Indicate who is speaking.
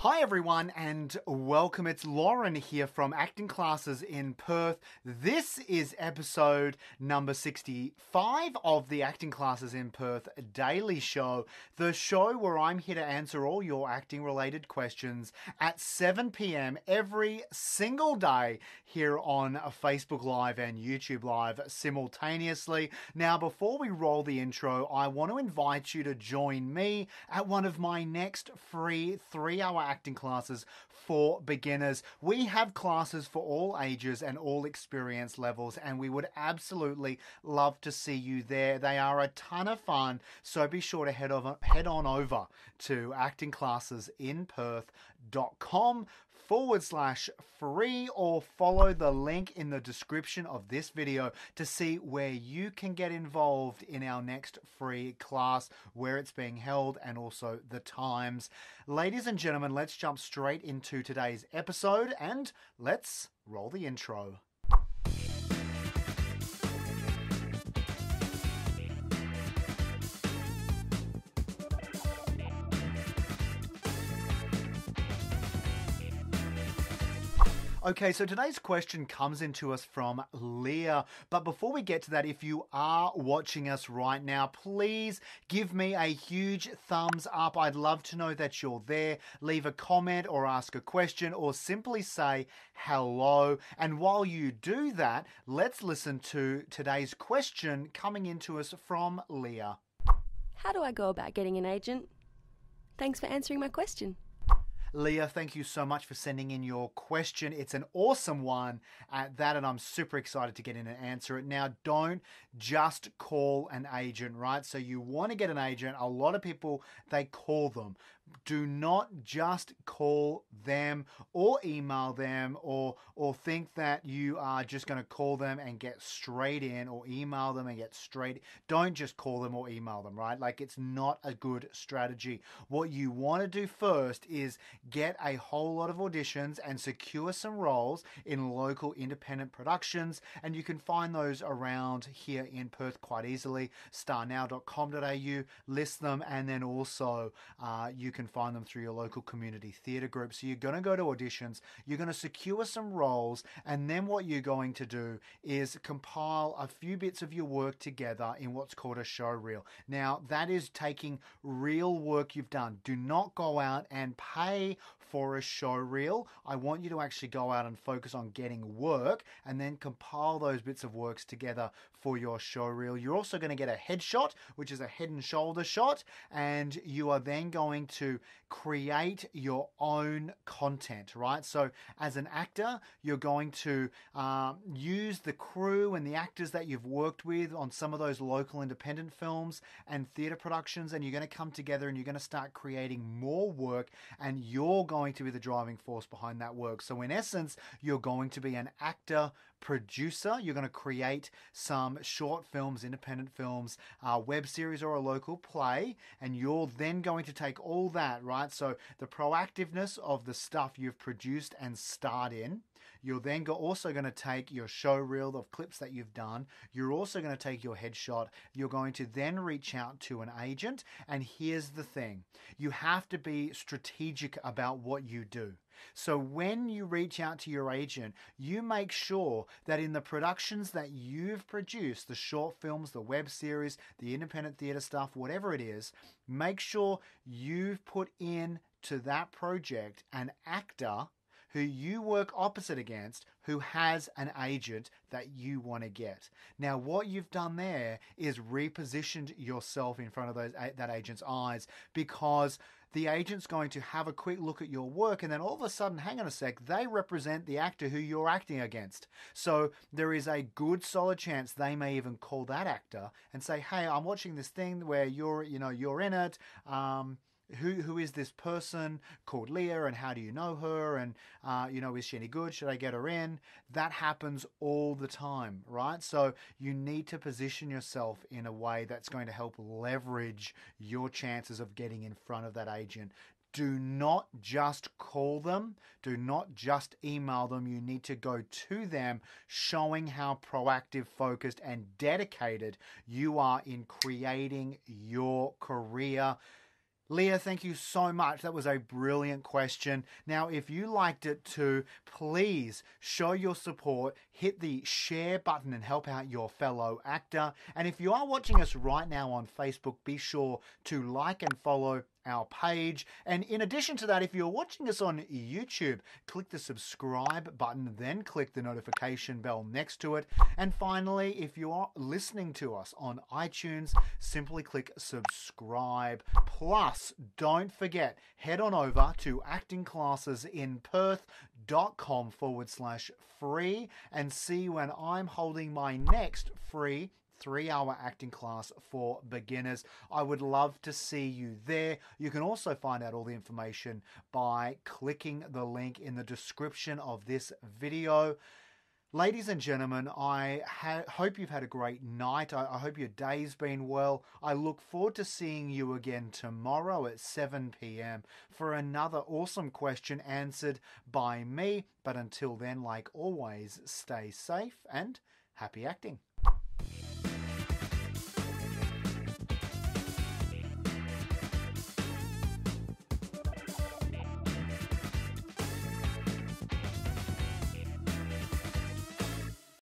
Speaker 1: Hi everyone and welcome. It's Lauren here from Acting Classes in Perth. This is episode number 65 of the Acting Classes in Perth Daily Show, the show where I'm here to answer all your acting related questions at 7 p.m. every single day here on Facebook Live and YouTube Live simultaneously. Now, before we roll the intro, I want to invite you to join me at one of my next free 3-hour acting classes for beginners. We have classes for all ages and all experience levels, and we would absolutely love to see you there. They are a ton of fun, so be sure to head on over to actingclassesinperth.com/free or follow the link in the description of this video to see where you can get involved in our next free class, where it's being held, and also the times. Ladies and gentlemen, let's jump straight into today's episode and let's roll the intro. Okay, so today's question comes into us from Leah. But before we get to that, if you are watching us right now, please give me a huge thumbs up. I'd love to know that you're there. Leave a comment or ask a question or simply say hello. And while you do that, let's listen to today's question coming into us from Leah.
Speaker 2: How do I go about getting an agent? Thanks for answering my question.
Speaker 1: Leah, thank you so much for sending in your question. It's an awesome one at that, and I'm super excited to get in and answer it. Now, don't just call an agent, right? So you want to get an agent. A lot of people, they call them. Do not just call them or email them or think that you are just going to call them and get straight in, or email them and get straight. Don't just call them or email them, right? Like, it's not a good strategy. What you want to do first is get a whole lot of auditions and secure some roles in local independent productions, and you can find those around here in Perth quite easily. starnow.com.au list them, and then also you can find them through your local community theatre group. So you're going to go to auditions, you're going to secure some roles, and then what you're going to do is compile a few bits of your work together in what's called a show reel. Now, that is taking real work you've done. Do not go out and pay for a show reel. I want you to actually go out and focus on getting work and then compile those bits of works together for your show reel. You're also going to get a headshot, which is a head and shoulder shot, and you are then going to create your own content, right? So as an actor, you're going to use the crew and the actors that you've worked with on some of those local independent films and theatre productions, and you're going to come together and you're going to start creating more work, and you're going to be the driving force behind that work. So in essence, you're going to be an actor producer. You're going to create some short films, independent films, web series, or a local play, and you're then going to take all that, right? So the proactiveness of the stuff you've produced and starred in. You're then also going to take your show reel of clips that you've done. You're also going to take your headshot. You're going to then reach out to an agent. And here's the thing. You have to be strategic about what you do. So when you reach out to your agent, you make sure that in the productions that you've produced, the short films, the web series, the independent theatre stuff, whatever it is, make sure you've put in to that project an actor who you work opposite against, who has an agent that you want to get. Now, what you've done there is repositioned yourself in front of that agent's eyes, because the agent's going to have a quick look at your work, and then all of a sudden, hang on a sec, they represent the actor who you're acting against. So there is a good solid chance they may even call that actor and say, hey, I'm watching this thing where you're in it. Who is this person called Leah, and how do you know her, and is she any good? Should I get her in? That happens all the time, right? So you need to position yourself in a way that's going to help leverage your chances of getting in front of that agent. Do not just call them. Do not just email them. You need to go to them, showing how proactive, focused, and dedicated you are in creating your career. Leah, thank you so much. That was a brilliant question. Now, if you liked it too, please show your support, hit the share button and help out your fellow actor. And if you are watching us right now on Facebook, be sure to like and follow our page. And in addition to that, if you're watching us on YouTube, click the subscribe button, then click the notification bell next to it. And finally, if you are listening to us on iTunes, simply click subscribe. Plus, don't forget, head on over to actingclassesinperth.com/free and see when I'm holding my next free 3-hour acting class for beginners. I would love to see you there. You can also find out all the information by clicking the link in the description of this video. Ladies and gentlemen, I hope you've had a great night. I hope your day's been well. I look forward to seeing you again tomorrow at 7 p.m. for another awesome question answered by me. But until then, like always, stay safe and happy acting.